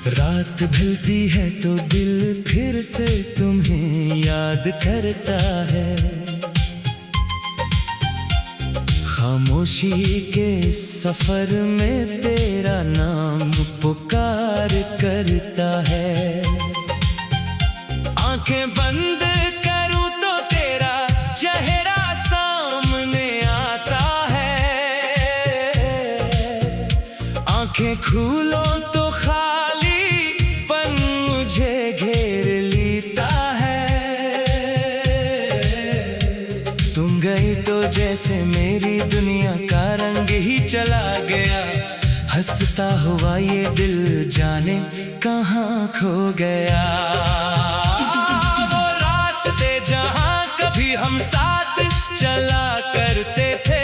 रात ढलती है तो दिल फिर से तुम्हें याद करता है। खामोशी के सफर में तेरा नाम पुकार करता है। आंखें बंद करूं तो तेरा चेहरा सामने आता है। आंखें खोलो तो घेर लेता है। तुम गई तो जैसे मेरी दुनिया का रंग ही चला गया। हंसता हुआ ये दिल जाने कहाँ खो गया। वो रास्ते जहाँ कभी हम साथ चला करते थे,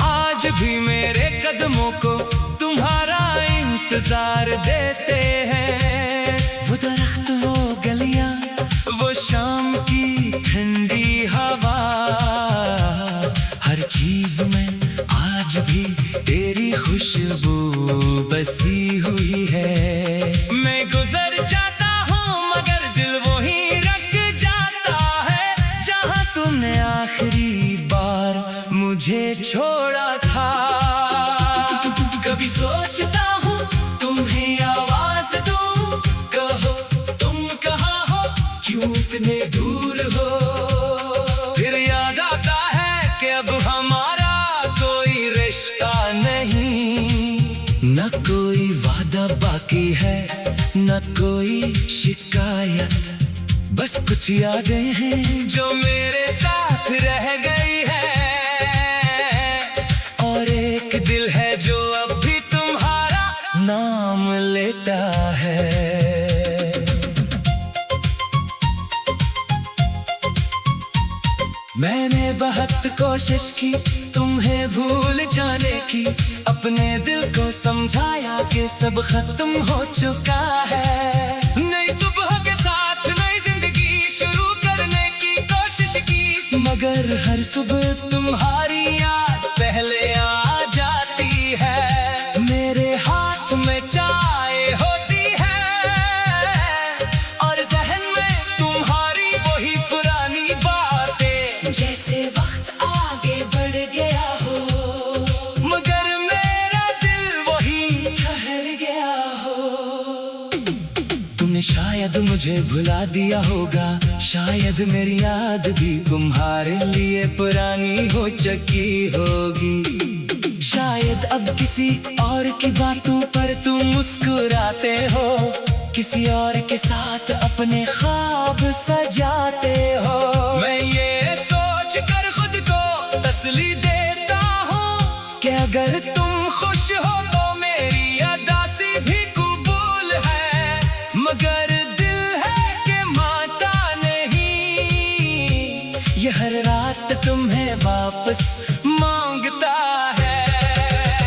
आज भी मेरे कदमों को तुम्हारा इंतजार देते हैं। वो दरख्त, वो गलियां, वो शाम की ठंडी हवा, हर चीज में आज भी तेरी खुशबू बसी हुई है। मैं गुजर जाता हूँ मगर दिल वहीं रख जाता है, जहाँ तुमने आखिरी बार मुझे छोड़ा था। कभी सोचता हूँ तुम्हें आवाज दूं, कहो तुम कहाँ हो, क्यों इतने दूर हो। फिर याद आता है कि अब हमारा कोई रिश्ता नहीं, न कोई वादा बाकी है, न कोई शिकायत। बस कुछ यादें हैं जो मेरे साथ रह गई है, और एक दिल है जो अब भी तुम्हारा नाम लेता है। मैंने बहुत कोशिश की तुम्हें भूल जाने की, अपने दिल को समझाया कि सब खत्म हो चुका है। नई सुबह के साथ नई जिंदगी शुरू करने की कोशिश की, मगर हर सुबह तुम्हारी याद पहले आ जाती है। मेरे हाथ में चाय होती है और जहन में तुम्हारी वही पुरानी बातें, जैसे वक्त आगे बढ़ गया हो मगर मेरा दिल वही ठहर गया हो। तुमने शायद मुझे भुला दिया होगा, शायद मेरी याद भी तुम्हारे लिए पुरानी हो चुकी होगी। शायद अब किसी और की बातों पर तुम मुस्कुराते हो, किसी और के साथ अपने ख्वाब सजाते हो। मैं ये सोच कर खुद को तसल्ली देता हूँ कि अगर तुम खुश हो तो मेरी उदासी भी कबूल है, मगर दिल है कि मानता नहीं, ये हर रात तुम्हें वापस मांगता है।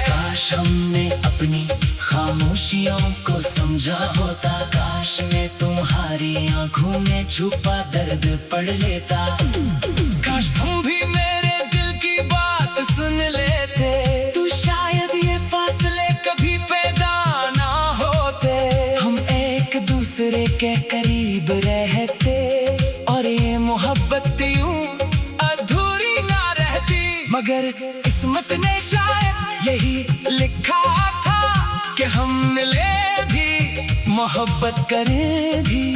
काश हमने अपनी खामोशियों को समझा होता, काश मैं तुम्हारी आंखों में छुपा दर्द पढ़ लेता। काश तुम भी मेरे दिल की बात सुन लेते, तो शायद ये फासले कभी पैदा ना होते। हम एक दूसरे के करीब रहते और ये मोहब्बत यूं अधूरी ना रहती, मगर किस्मत ने शायद यही लिखा था कि हम मिले भी, मोहब्बत करें भी,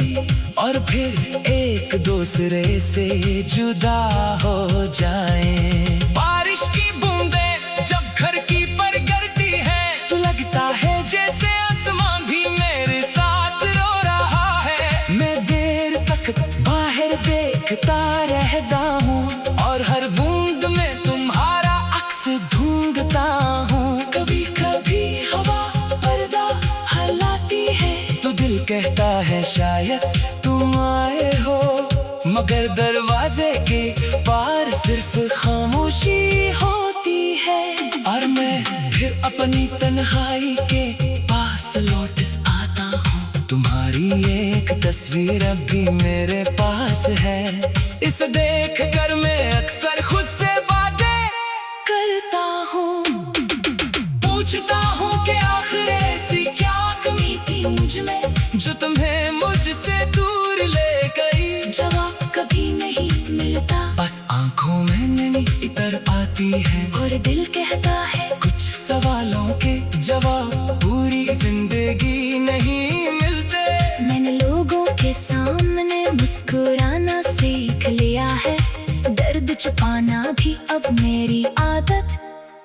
और फिर एक दूसरे से जुदा हो जाएं। बारिश की बूंदें जब घर की पर गिरती हैं, तो लगता है जैसे आसमान भी मेरे साथ रो रहा है। मैं देर तक बाहर देखता रहता हूँ और हर बूंद में तुम्हारा अक्स ढूंढता हूँ। कभी कभी हवा पर्दा हिलाती है तो दिल कहता है शायद तुम आए हो। मगर दरवाजे के पार सिर्फ खामोशी होती है। और मैं फिर अपनी तन्हाई के पास लौट आता हूँ। तुम्हारी एक तस्वीर अब भी मेरे पास है। इसे देख कर मैं अक्सर खुद से बातें करता हूँ। पूछता हूँ कि आखिर ऐसी क्या कमी थी मुझ में जो तुम्हें मुझसे दूर ले गई। जवाब कभी नहीं मिलता, बस आंखों में नैनी इतर आती है और दिल कहता है कुछ सवालों के जवाब पूरी जिंदगी नहीं मिलते। मैंने लोगों के सामने मुस्कुराना सीख लिया है। दर्द छुपाना भी अब मेरी आदत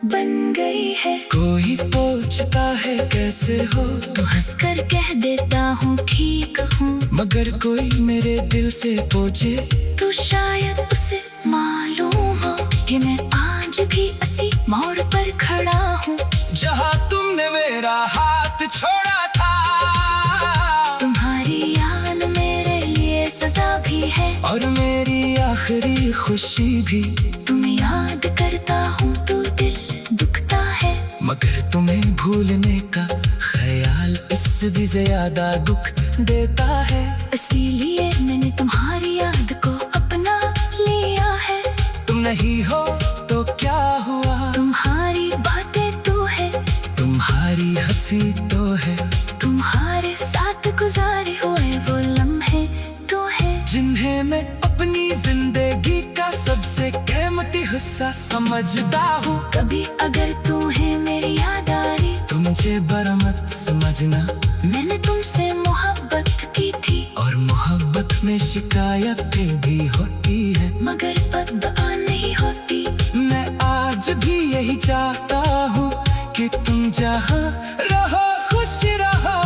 बन गई है। कोई पूछता है कैसे हो तो हंसकर कह देता हूँ ठीक हूँ। मगर कोई मेरे दिल से पूछे तो शायद उसे मालूम हो कि मैं आज भी इसी मोड़ पर खड़ा हूँ जहाँ तुमने मेरा हाथ छोड़ा था। तुम्हारी याद मेरे लिए सजा भी है और मेरी आखिरी खुशी भी। तुम्हें याद करता हूँ तो दिल दुखता है, मगर तुम्हें भूलने का ख्याल इससे भी ज्यादा दुख देता है। इसीलिए मैंने तुम्हारी याद को अपना लिया है। तुम नहीं हो तो क्या हुआ, तुम्हारी बातें तो है, तुम्हारी हंसी तो है, तुम्हारे साथ गुजारे हुए वो लम्हे तो है जिन्हें मैं अपनी जिंदगी का सबसे कीमती हिस्सा समझता हूँ। कभी अगर तुम्हें मेरी याद आ रही तो मुझे बुरा मत समझना। मैंने तुमसे मोहब्बत की थी और मोहब्बत में शिकायतें भी होती है, मगर बददुआ नहीं होती। मैं आज भी यही चाहता हूँ कि तुम जहाँ रहो खुश रहो।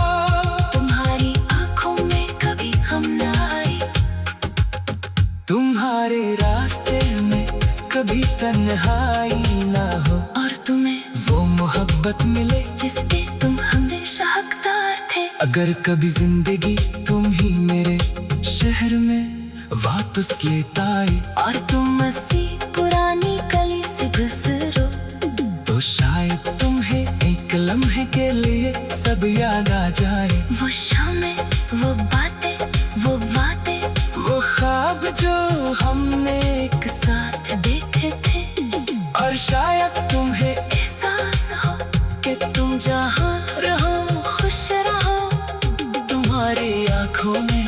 तुम्हारी आंखों में कभी गम न आए, तुम्हारे रास्ते में कभी तन्हाई ना हो, और तुम्हें वो मोहब्बत मिले जिसके तुम हमेशा हकदार थे। अगर कभी जिंदगी तुम ही मेरे शहर में वापस लेता आए और तुम इसी पुरानी गली से गुजरो तो शायद तुम्हें एक लम्हे के लिए सब याद आ जाए। वो शामें, वो बातें, वो वादे, वो ख्वाब जो हमने एक साथ देखे थे। और शायद तुम्हें एहसास हो कि तुम जहाँ रहो खुश रहो। तुम्हारी आंखों में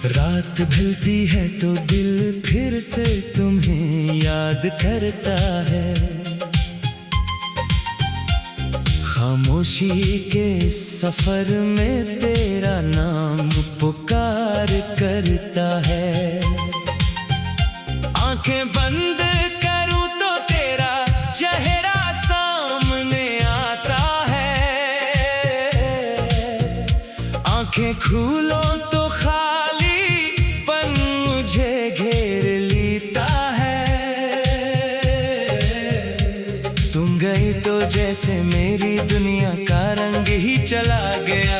रात ढलती है तो दिल फिर से तुम्हें याद करता है। खामोशी के सफर में तेरा नाम पुकार करता है। आंखें बंद करूं तो तेरा चेहरा सामने आता है। आंखें खोलो तो घेर लेता है। तुम गई तो जैसे मेरी दुनिया का रंग ही चला गया।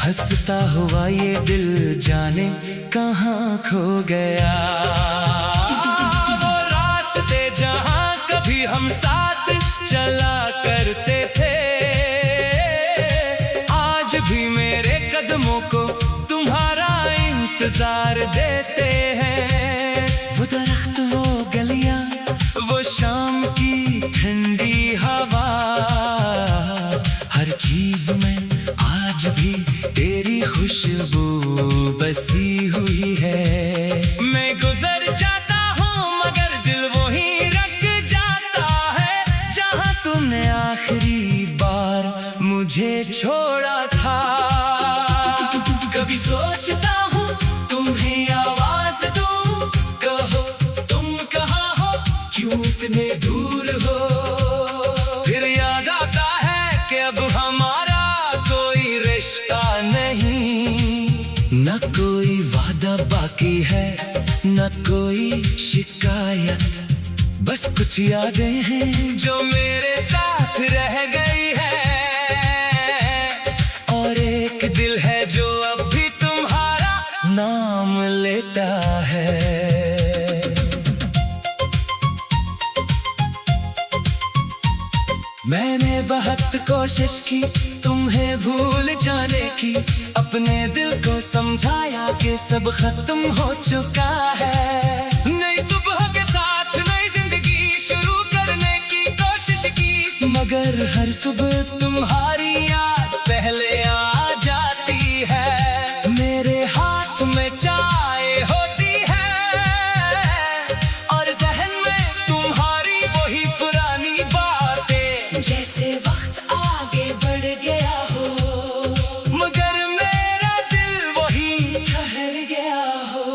हंसता हुआ ये दिल जाने कहाँ खो गया। वो रास्ते जहाँ कभी हम साथ चला करते थे, आज भी मेरे कदमों को तुम्हारा इंतजार देते हैं। वो दरख्त, वो गलियां, वो शाम की ठंडी हवा, हर चीज में आज भी तेरी खुशबू बसी हुई है। मैं गुजर जाता हूँ मगर दिल वहीं रख जाता है जहाँ तुमने आखिरी बार मुझे छोड़ा था। कभी सोचता हूँ तुम्हें आवाज दूं, कहो तुम कहाँ हो, क्यों इतने दूर हो। बाकी है न कोई शिकायत, बस कुछ यादें हैं जो मेरे साथ रह गई है, और एक दिल है जो अब भी तुम्हारा नाम लेता है। मैंने बहुत कोशिश की तुम्हें भूल जाने की, अपने दिल को समझाया कि सब खत्म हो चुका है। नई सुबह के साथ नई जिंदगी शुरू करने की कोशिश की, मगर हर सुबह तुम्हारी याद पहले आ जाती है। मेरे हाथ में चाय होती है और जहन में तुम्हारी वही पुरानी बातें, जैसे वक्त आगे बढ़ गया हो मगर मेरा दिल वही ठहर गया हो।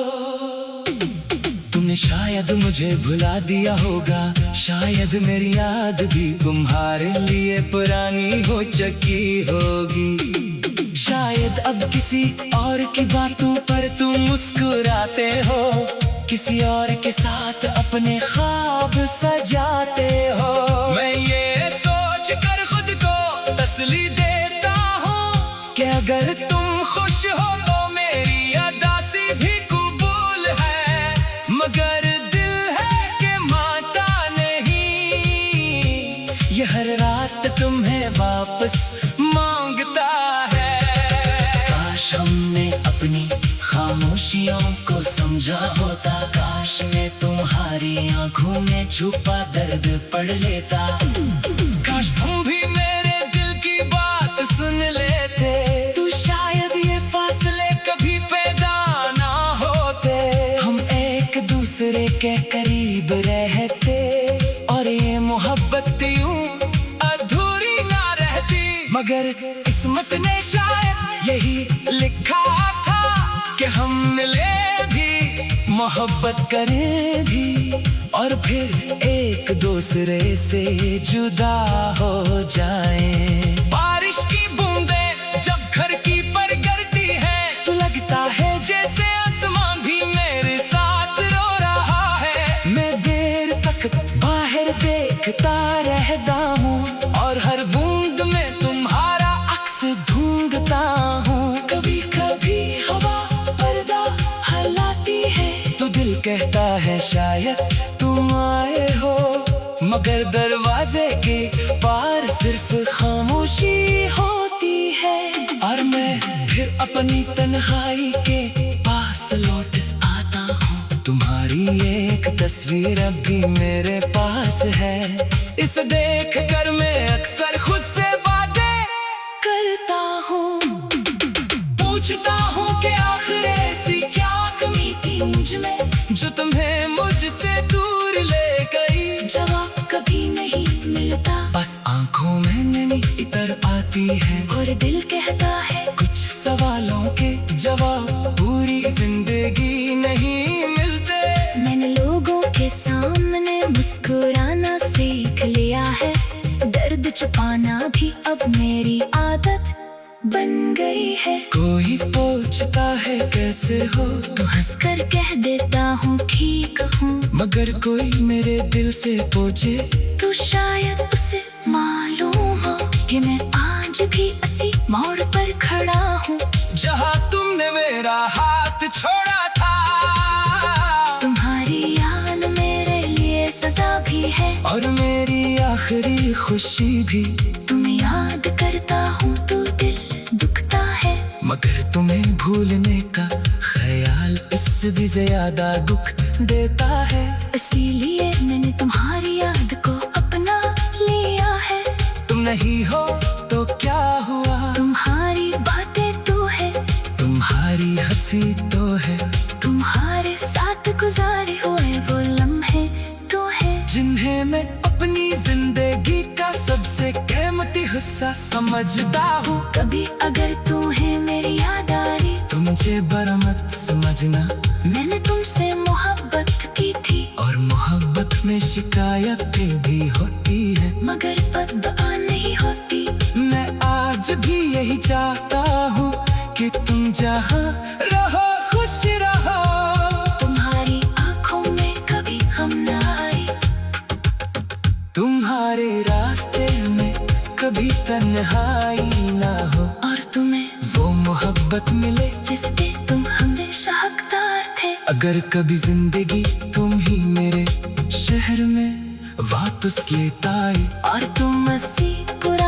तुमने शायद मुझे भुला दिया होगा, शायद मेरी याद भी तुम्हारे लिए पुरानी हो चुकी होगी। शायद अब किसी और की बातों पर तुम मुस्कुराते हो, किसी और के साथ अपने ख्वाब सजाते हो। मैं ये सोच कर खुद को तसल्ली देता हूँ कि अगर तुम खुश हो तो मेरी उदासी भी कबूल है, मगर दिल है कि मानता नहीं, ये हर रात तुम्हें वापस मांगता है। काश हमने अपनी खामोशियों को समझा होता, काश मैं तुम्हारी आंखों में छुपा दर्द पढ़ लेता, काश तुम भी मेरे दिल की बात सुन लेते, तो शायद ये फासले कभी पैदा ना होते। हम एक दूसरे के करीब रहते और ये मोहब्बत यूं अधूरी ना रहती, मगर किस्मत ने शायद यही लिखा था कि हम मिले भी मोहब्बत करें भी और फिर एक दूसरे से जुदा हो जाएं। बारिश की बूंदें जब घर की पर गिरती हैं तो लगता है जैसे आसमान भी मेरे साथ रो रहा है। मैं देर तक बाहर देखता रहता हूँ और हर बूंद में तुम्हारा अक्स ढूंढता हूँ। कभी कभी हवा पर्दा हिलाती है तो दिल कहता है शायद तुम आए हो, मगर दरवाजे के पार सिर्फ खामोशी होती है। और मैं फिर अपनी तन्हाई के पास लौट आता हूँ, तुम्हारी एक तस्वीर अब भी मेरे पास है। इसे देख कर मैं अक्सर खुद से बातें करता हूँ, पूछता हूँ कि आखिर ऐसी क्या कमी थी मुझ में जो तुम्हें मुझसे दूर ले गई। जवाब कभी नहीं मिलता, बस आंखों में नमी इतर आती है और दिल कहता है कुछ सवालों के जवाब पूरी जिंदगी नहीं मिलते। मैंने लोगों के सामने मुस्कुराना सीख लिया है, दर्द छुपाना भी अब मेरी आदत बन गई है। कोई पूछता है कैसे हो तो हंसकर कह देता हूँ ठीक हूँ, मगर कोई मेरे दिल से पूछे तो शायद उसे मालूम हो कि मैं आज भी इसी मोड़ पर खड़ा हूँ जहाँ तुमने मेरा हाथ छोड़ा था। तुम्हारी याद मेरे लिए सजा भी है और मेरी आखिरी खुशी भी। तुम याद करता हूँ तो दिल दुखता है, मगर तुम्हें भूलने का ख्याल इससे भी ज्यादा दुख देता है। इसीलिए मैंने तुम्हारी याद को अपना लिया है। तुम नहीं हो तो क्या हुआ, तुम्हारी बातें तो है, तुम्हारी हंसी तो है, तुम्हारे साथ गुजारे हुए वो लम्हे तो है, जिन्हें मैं अपनी जिंदगी का सबसे कीमती हिस्सा समझता हूँ। कभी अगर तुम्हें मेरी याद आ रही तो मुझे बुरा मत समझना, मैंने तुमसे मोहब्बत की थी और मोहब्बत में शिकायतें भी होती है, मगर बददुआ नहीं होती। मैं आज भी यही चाहता हूँ कि तुम जहाँ रहो खुश रहो। कभी तन्हाई ना हो, और तुम्हें वो मोहब्बत मिले जिसके तुम हमेशा हकदार थे। अगर कभी जिंदगी तुम ही मेरे शहर में वापस लेता आए, और तुम मसीह पुरा